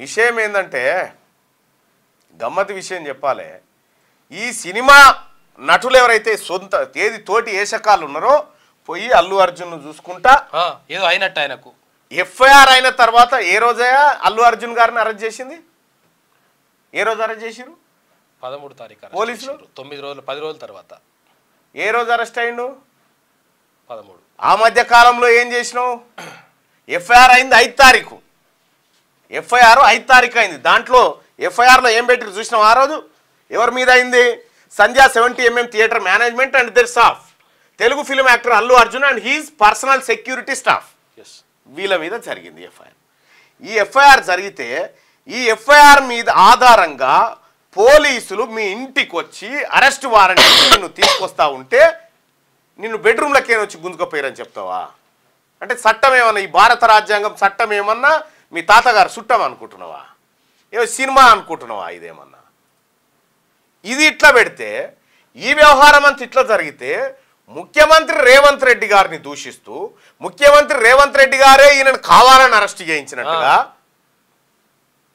విషయం ఏంటంటే గమ్మతి విషయం చెప్పాలి. ఈ సినిమా నటులు ఎవరైతే సొంత తోటి ఏషకాలు ఉన్నారో పోయి అల్లు అర్జున్ చూసుకుంటా ఏదో అయినట్టు ఆయనకు ఎఫ్ఐఆర్ అయిన తర్వాత ఏ రోజయ్యా అల్లు అర్జున్ గారిని అరెస్ట్ చేసింది? ఏ రోజు అరెస్ట్ చేసిరు? 13వ తారీఖు పోలీసులు 9 రోజులు 10 రోజుల తర్వాత. ఏ రోజు అరెస్ట్ అయ్యిండు? 13. ఆ మధ్య కాలంలో ఏం చేసినావు? ఎఫ్ఐఆర్ అయింది 5 తారీఖు. ఎఫ్ఐఆర్ 5 తారీఖు అయింది. దాంట్లో ఎఫ్ఐఆర్లో ఏం పెట్టిరు చూసినావు? ఆ రోజు ఎవరి మీద అయింది? Sandhya 70mm theatre management and their staff, Telugu film actor Allu Arjun and his personal security staff, వీళ్ళ మీద జరిగింది ఎఫ్ఐఆర్. ఈ ఎఫ్ఐఆర్ జరిగితే ఈ ఎఫ్ఐఆర్ మీద ఆధారంగా పోలీసులు మీ ఇంటికి వచ్చి అరెస్ట్ వారెంట్ నిన్ను తీసుకొస్తా ఉంటే నిన్ను బెడ్రూమ్లకే వచ్చి గుంజుకపోయారని చెప్తావా? అంటే చట్టం ఏమన్నా, ఈ భారత రాజ్యాంగం చట్టం ఏమన్నా మీ తాతగారు చుట్టం అనుకుంటున్నావా? ఏమో సినిమా అనుకుంటున్నావా? ఇదేమన్నా ఇది ఇట్లా పెడితే ఈ వ్యవహారం అంతా ఇట్లా జరిగితే ముఖ్యమంత్రి రేవంత్ రెడ్డి గారిని దూషిస్తూ ముఖ్యమంత్రి రేవంత్ రెడ్డి గారే ఈయనను కావాలని అరెస్ట్ చేయించినట్టుగా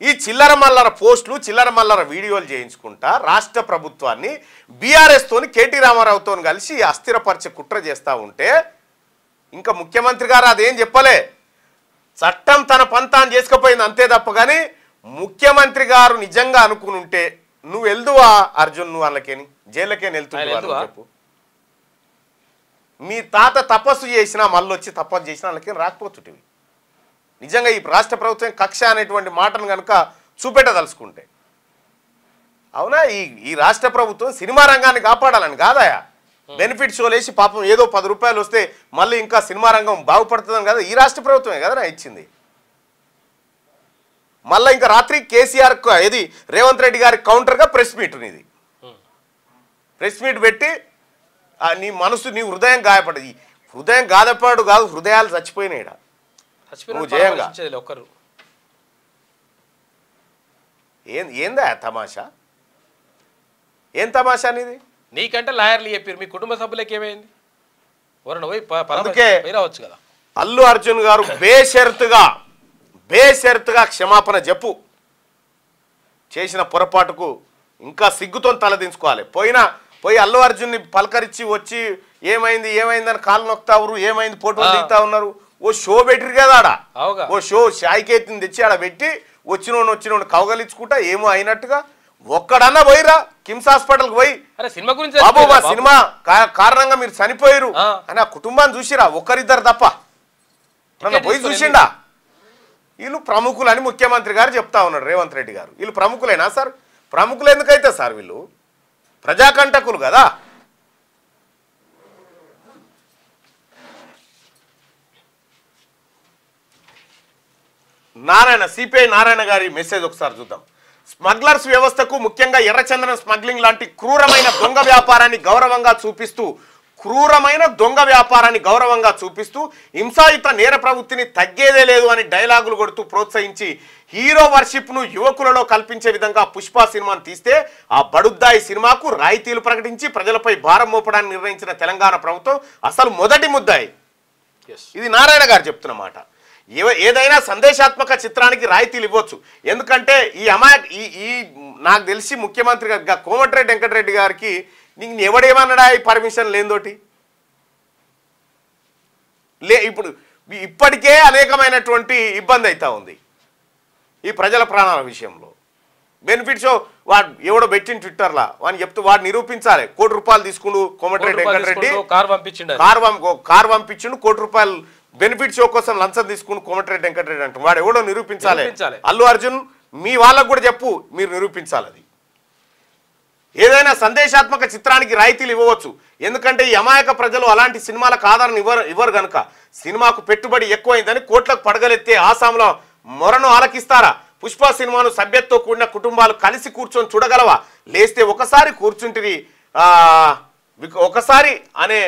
ఈ చిల్లర మల్లర పోస్టులు చిల్లర మల్లర వీడియోలు చేయించుకుంటా రాష్ట్ర ప్రభుత్వాన్ని బీఆర్ఎస్ తోని కేటీ రామారావుతో కలిసి అస్థిరపరిచే కుట్ర చేస్తూ ఉంటే ఇంకా ముఖ్యమంత్రి గారు అదేం చెప్పలే, చట్టం తన పంతాన్ని చేసుకుపోయింది అంతే తప్ప. కానీ ముఖ్యమంత్రి గారు నిజంగా అనుకుని ఉంటే నువ్వు వెళ్దువా అర్జున్? నువ్వు వాళ్ళకేని జైళ్ళకేని వెళ్తున్నావు చెప్పు. మీ తాత తపస్సు చేసినా మళ్ళీ వచ్చి తపస్సు చేసినా వాళ్ళకేం రాకపోతుంటివి. నిజంగా ఈ రాష్ట్ర ప్రభుత్వం కక్ష అనేటువంటి మాటను కనుక చూపెట్టదలుచుకుంటే అవునా? ఈ రాష్ట్ర ప్రభుత్వం సినిమా రంగాన్ని కాపాడాలని కాదాయా? బెనిఫిట్ షోలు వేసి పాపం ఏదో 10 రూపాయలు వస్తే మళ్ళీ ఇంకా సినిమా రంగం బాగుపడుతుందని కదా ఈ రాష్ట్ర ప్రభుత్వమే కదా ఇచ్చింది. మళ్ళీ ఇంకా రాత్రి కేసీఆర్ ఇది రేవంత్ రెడ్డి గారి కౌంటర్గా ప్రెస్ మీట్ ఇది ప్రెస్ మీట్ పెట్టి నీ మనసు నీ హృదయం గాయపడదు. హృదయం గాయపడు కాదు, హృదయాలు చచ్చిపోయినాయి. నువ్వు జయంగా ఒక్కరు ఏందా తమాషా? ఏం తమాషా అనేది? నీకంటే లాయర్లు చెప్పారు, మీ కుటుంబ సభ్యులకి ఏమైంది? అందుకే రావచ్చు కదా. అల్లు అర్జున్ గారు బేషరతుగా క్షమాపణ చెప్పు. చేసిన పొరపాటుకు ఇంకా సిగ్గుతో తలదించుకోవాలి. పోయి అల్లు అర్జున్ని పలకరించి వచ్చి ఏమైందని కాళ్ళు నొక్కుతారు, ఏమైంది ఫోటోలు దిగుతా ఉన్నారు. ఓ షో పెట్టిరు కదా ఆడ, ఓ షో షాయికేతిని తెచ్చి ఆడ పెట్టి వచ్చినోడు కవగలించుకుంటా ఏమో అయినట్టుగా ఒక్కడన్నా పోయిరా కిమ్స్ హాస్పిటల్కి పోయి సినిమా గురించి బాబు మా సినిమా కారణంగా మీరు చనిపోయారు అని ఆ కుటుంబాన్ని చూసిరా? ఒక్కరిద్దరు తప్ప నన్ను పోయి చూసిండా? వీళ్ళు ప్రముఖులని ముఖ్యమంత్రి గారు చెప్తా ఉన్నాడు రేవంత్ రెడ్డి గారు. వీళ్ళు ప్రముఖులేనా సార్? ప్రముఖులు ఎందుకైతే సార్? వీళ్ళు ప్రజాకంటకులు కదా. సిపిఐ నారాయణ గారి మెసేజ్ ఒకసారి చూద్దాం. స్మగ్లర్స్ వ్యవస్థకు ముఖ్యంగా ఎర్రచందనం స్మగ్లింగ్ లాంటి క్రూరమైన దొంగ వ్యాపారాన్ని గౌరవంగా చూపిస్తూ హింసాయుత నేర ప్రవృత్తిని తగ్గేదే లేదు అని డైలాగులు కొడుతూ ప్రోత్సహించి హీరో వర్షిప్ను యువకులలో కల్పించే విధంగా పుష్ప సినిమాను తీస్తే ఆ బడుద్దాయి సినిమాకు రాయితీలు ప్రకటించి ప్రజలపై భారం మోపడాన్ని నిర్ణయించిన తెలంగాణ ప్రభుత్వం అసలు మొదటి ముద్దాయి. ఇది నారాయణ గారు చెప్తున్న మాట. ఏదైనా సందేశాత్మక చిత్రానికి రాయితీలు ఇవ్వచ్చు. ఎందుకంటే ఈ నాకు తెలిసి ముఖ్యమంత్రి కోమటిరెడ్డి వెంకటరెడ్డి గారికి నీకు ఎవడేమన్నాడా ఈ పర్మిషన్ లేనిదోటి ఇప్పటికే అనేకమైనటువంటి ఇబ్బంది అవుతా ఉంది ఈ ప్రజల ప్రాణాల విషయంలో. బెనిఫిట్ షో వాడు ఎవడో పెట్టిన ట్విట్టర్లా వాడిని చెప్తూ వాడు నిరూపించాలి. ₹1 కోటి తీసుకుండు కోమటిరెడ్డి వెంకటరెడ్డి, కారు పంపించిండు, ₹1 బెనిఫిట్ షో కోసం లంచం తీసుకుని కోమటిరెడ్డి వెంకటరెడ్డి అంటారు. వాడు ఎవడో నిరూపించాలి. అల్లు అర్జున్ మీ వాళ్ళకు కూడా చెప్పు, మీరు నిరూపించాలి. అది ఏదైనా సందేశాత్మక చిత్రానికి రాయితీలు ఇవ్వవచ్చు. ఎందుకంటే ఈ అమాయక ప్రజలు అలాంటి సినిమాలకు ఆదరణ ఇవ్వరు కనుక. సినిమాకు పెట్టుబడి ఎక్కువైందని కోట్లకు పడగలెత్తే ఆసాంలో మొరను ఆలకిస్తారా? పుష్ప సినిమాను సభ్యతతో కూడిన కుటుంబాలు కలిసి కూర్చొని చూడగలవా? లేస్తే ఒకసారి కూర్చుంటివి ఒకసారి అనే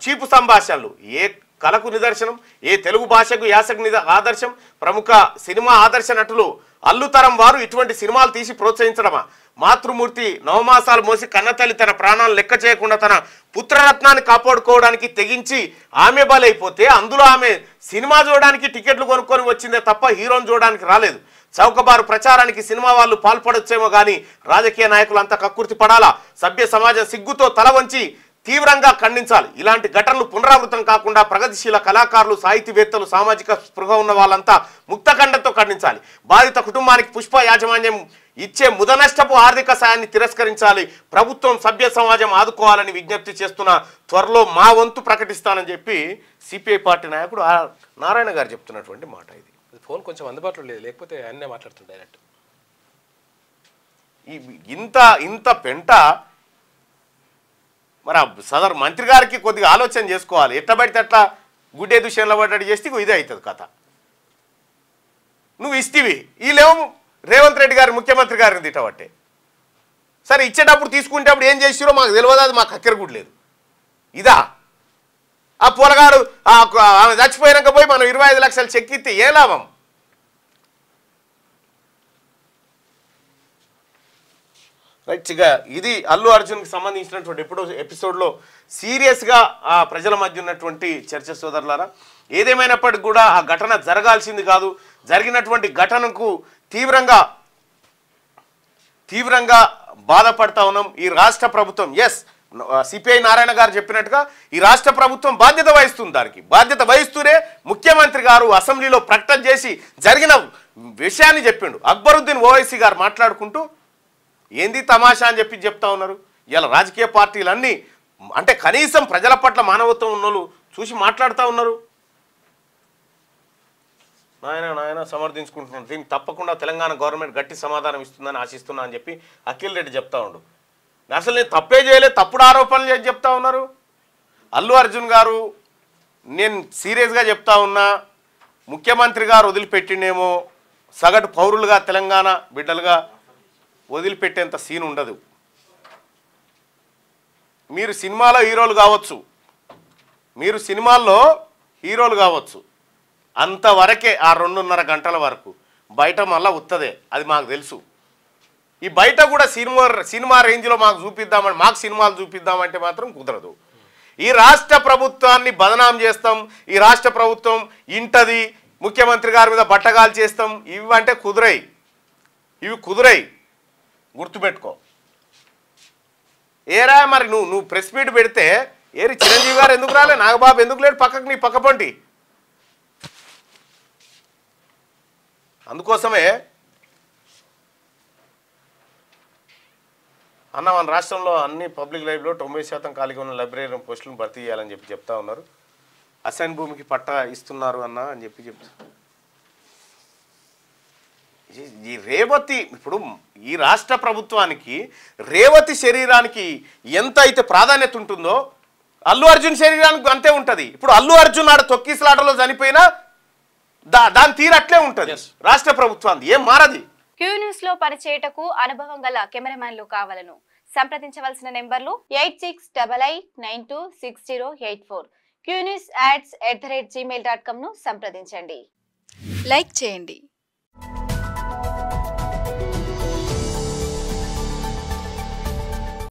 చీపు సంభాషణలు ఏ కళకు నిదర్శనం? ఏ తెలుగు భాషకు యాసకు ఆదర్శం? ప్రముఖ సినిమా ఆదర్శ నటులు అల్లుతరం వారు ఇటువంటి సినిమాలు తీసి ప్రోత్సహించడమా? మాతృమూర్తి నవమాసాలు మోసి కన్నతల్లి తన ప్రాణాలను లెక్క చేయకుండా తన పుత్రరత్నాన్ని కాపాడుకోవడానికి తెగించి ఆమె బలైపోతే అందులో ఆమె సినిమా చూడడానికి టికెట్లు కొనుక్కొని వచ్చిందే తప్ప హీరోని చూడడానికి రాలేదు. చౌకబారు ప్రచారానికి సినిమా వాళ్ళు పాల్పడొచ్చేమో కానీ రాజకీయ నాయకులు అంతా కక్కుర్తి పడాలా. సభ్య సమాజం సిగ్గుతో తల వంచి తీవ్రంగా ఖండించాలి. ఇలాంటి ఘటనలు పునరావృతం కాకుండా ప్రగతిశీల కళాకారులు, సాహితీవేత్తలు, సామాజిక స్పృహ ఉన్న వాళ్ళంతా ముక్తఖండంతో ఖండించాలి. బాధిత కుటుంబానికి పుష్ప యాజమాన్యం ఇచ్చే ముదనష్టపు ఆర్థిక సాయాన్ని తిరస్కరించాలి. ప్రభుత్వం, సభ్య సమాజం ఆదుకోవాలని విజ్ఞప్తి చేస్తున్న. త్వరలో మా వంతు ప్రకటిస్తానని చెప్పి సిపిఐ పార్టీ నాయకుడు నారాయణ గారు చెప్తున్నటువంటి మాట. ఇది ఫోన్ కొంచెం అందుబాటులో లేదు, లేకపోతే అన్నే మాట్లాడుతుంది డైరెక్ట్. ఇంత పెంట మరి సదరు మంత్రి గారికి కొద్దిగా ఆలోచన చేసుకోవాలి. ఎట్టబడితే అట్లా గుడ్డే దుష్యంలో పడ్డట్టు చేస్తే ఇదే అవుతుంది కథ. నువ్వు ఇస్తేవి వీళ్ళేమో రేవంత్ రెడ్డి గారు ముఖ్యమంత్రి గారిని తిట్టబట్టే. సరే ఇచ్చేటప్పుడు తీసుకునేటప్పుడు ఏం చేసిరో మాకు తెలియదు, అది మాకు అక్కర కూడా లేదు. ఇదా ఆ పూలగాడు ఆమె చచ్చిపోయాక పోయి మనం 25 లక్షలు చెక్ ఇస్తే ఏ లాభం? రైట్గా ఇది అల్లు అర్జున్కి సంబంధించినటువంటి ఎపిసోడ్లో సీరియస్గా ఆ ప్రజల మధ్య ఉన్నటువంటి చర్చ సోదరులారా. ఏదేమైనప్పటికీ కూడా ఆ ఘటన జరగాల్సింది కాదు. జరిగినటువంటి ఘటనకు తీవ్రంగా బాధపడతా ఉన్నాం. ఈ రాష్ట్ర ప్రభుత్వం సిపిఐ నారాయణ గారు చెప్పినట్టుగా ఈ రాష్ట్ర ప్రభుత్వం బాధ్యత వహిస్తుంది. దానికి బాధ్యత వహిస్తూనే ముఖ్యమంత్రి గారు అసెంబ్లీలో ప్రకటన చేసి జరిగిన విషయాన్ని చెప్పిండు. అక్బరుద్దీన్ ఓవైసీ గారు మాట్లాడుకుంటూ ఏంది తమాషా అని చెప్తా ఉన్నారు. ఇలా రాజకీయ పార్టీలన్నీ అంటే కనీసం ప్రజల పట్ల మానవత్వం ఉన్నోళ్ళు చూసి మాట్లాడుతూ ఉన్నారు. నాయన సమర్థించుకుంటున్నాను. దీనికి తప్పకుండా తెలంగాణ గవర్నమెంట్ గట్టి సమాధానం ఇస్తుందని ఆశిస్తున్నా అని చెప్పి అఖిల్ రెడ్డి చెప్తా ఉండు. అసలు నేను తప్పే చేయలేదు, తప్పుడు ఆరోపణలు చేసి చెప్తా ఉన్నారు. అల్లు అర్జున్ గారు నేను సీరియస్గా చెప్తా ఉన్నా, ముఖ్యమంత్రి గారు వదిలిపెట్టినేమో సగటు పౌరులుగా తెలంగాణ బిడ్డలుగా వదిలిపెట్టేంత సీన్ ఉండదు. మీరు సినిమాలో హీరోలు కావచ్చు అంతవరకే. ఆ 2.5 గంటల వరకు బయట మళ్ళీ ఉత్తదే, అది మాకు తెలుసు. ఈ బయట కూడా సినిమా రేంజ్లో మాకు సినిమాలు చూపిద్దామంటే మాత్రం కుదరదు. ఈ రాష్ట్ర ప్రభుత్వాన్ని బదనాం చేస్తాం, ఈ రాష్ట్ర ప్రభుత్వం ఇంటది, ముఖ్యమంత్రి గారి మీద బట్టగాలు చేస్తాం, ఇవి కుదురై గుర్తుపెట్టుకో. ఏరా మరి నువ్వు ప్రెస్ మీట్ పెడితే ఏరి చిరంజీవి గారు ఎందుకు రాలే, నాగబాబు ఎందుకు లేడు పక్కకు, నీ పక్క పంటి. అందుకోసమే అన్న మన రాష్ట్రంలో అన్ని పబ్లిక్ లైబ్రరీలో 90% ఖాళీగా ఉన్న లైబ్రరీ పోస్టులను భర్తీ చేయాలని చెప్తా ఉన్నారు. అసైన్ భూమికి పట్టా ఇస్తున్నారు అన్న అని చెప్తా. ఈ రేవతి ఇప్పుడు ఈ రాష్ట్ర ప్రభుత్వానికి రేవతి శరీరానికి ఎంత అయితే ప్రాధాన్యత ఉంటుందో అల్లు అర్జున్ శరీరానికి అంతే ఉంటుంది. ఇప్పుడు అల్లు అర్జున్ ఆడ తొక్కిసలాటలో చనిపోయినా దాని తీరు అట్లే ఉంటుంది. రాష్ట్ర ప్రభుత్వాన్ని ఏం మారది. క్యూ న్యూస్ లో పనిచేయటకు అనుభవం గల కెమెరామ్యాన్లు కావాలను సంప్రదించవలసిన నెంబర్లు 8688926084. qnewsads@gmail.com ను సంప్రదించండి. లైక్ చేయండి,